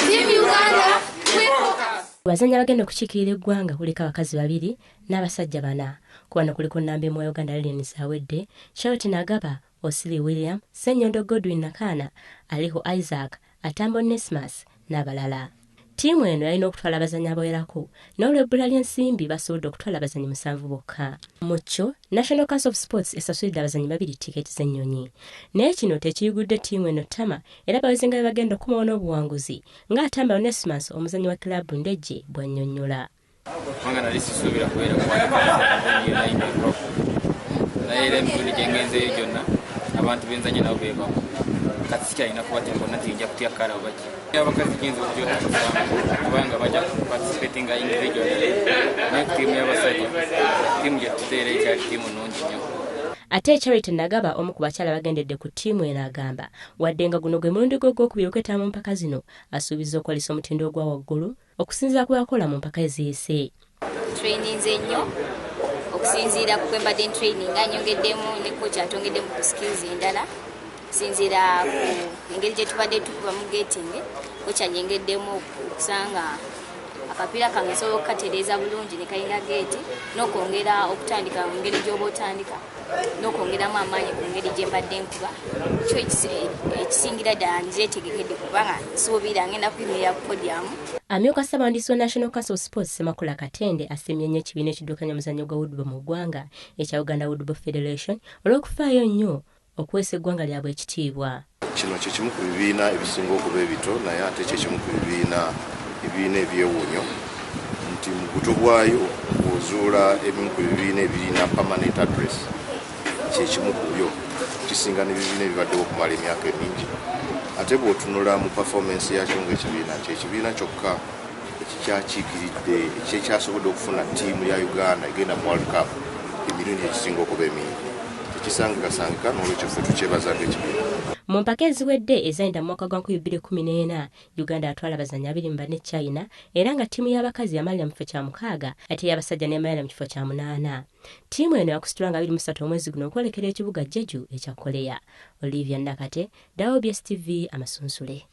Team Uganda, we focus. Abazannyi abagenda okukiikirira eggwanga kuliko abakazi 2 n'abasajja 4. Kuwano kuliko nnamba emu wa Uganda Lions awedde, Charlotte Nagaba, Osiri William, Ssenyondo Godwin Nakana, Aliho Isaac, Atambo Nesmas n'abalala. Ttiimu eno yalina okutwala abazannyi abawerako, n'olw'ebbula ly'ensimbi basobodde okutwala abazannyi 7 bokka. Mu kyo, National Council of Sports esasulidde abazannyi 2 tikeeti z'ennyonyi. Naye kino tekiyigudde ttiimu eno ttama era abawezenga be bagenda okubawa n'obuwanguzi, ng'Atambo Nesmas omuzannyi wa kilaabu Ndejje bw'annyonnyola. Mwanga nali sisuubira kubeera naye era emirundi gye ngenzeeyo gyonna abantu benzanye nabo beebamu kati sikyalina kubateeka onna tiyinja kutya kala obaki abakazi genza okugyota kubanga bajja participatinga individually naye ku ttiimu y'abasajja ttiimu gye tuteera ekyali ttiimu nnungi nnyo. Ate Charity Nagaba omu ku bakyala bagendedde ku ttiimu eno agamba wadde nga guno gwe mulundi gwe ogwokubiri okwetaba mu mpaka zino asuubiza okwalisa omutindo ogwa waggulu okusinziira ku bakola mu mpaka eziyise. Trainings ennyo okusinziira ku kwembadde training anyongeddemu ne coach atongeddemu ku skills endala okusinziira ku engeri gye tubadde tukuba mu gating coach anyongeddemu okusanga akapiira kange nsobola okukatereeza bulungi ne kalina geeti n'okwongera okutandika mu ngeri gy'oba otandika n'okwongeramu amaanyi ku ngeri gye mbadde nkuba kyo ekisingira ddala nzeetegekedde kubanga nsuubira ngenda kuyimirira ku podium. Amyuka Ssaabawandiisi wa National Council of Sports Semakula Katende asiimye nnyo ekibiina ekiddukanya omuzannyo gwa woodball mu ggwanga ekya Uganda Woodball Federation olw'okufaayo nnyo okuweesa eggwanga lyabwe ekitiibwa. Kino kye kimu ku bibiina ebisinga okuba ebito naye ate kye kimu ku bibiina ebyewuunyo nti mu buto bwayo ozuula ebimu ku bibiina ebirina permanent address kye kimu ku byo kisinga n'ebibiina ebibaddewo okumala emyaka emingi. Ate bw'otunula mu performance yakyo ng'ekibiina kyekibiina kyokka ekikyakiikiridde ekyekyasobodde okufuna ttiimu ya Uganda egenda mu World Cup emirundi egisinga okuba emingi. Tekisangikasangika n'olwekyo ffe tukyebaza ng'ekibiina. Mu mpaka eziwedde ezayinda mu mwaka gwa 2014 Uganda yatwala abazannyi 24 ne China era nga ttiimu y'abakazi yamalira mu kifo kya 6 ate y'abasajja n'emalira mu kifo kya 8. Ttiimu eno yakusitulwa nga 23 omwezi guno okwolekera ekibuga Jeju ekya Korea. Olivia Nakate, WBS TV Amasunsule.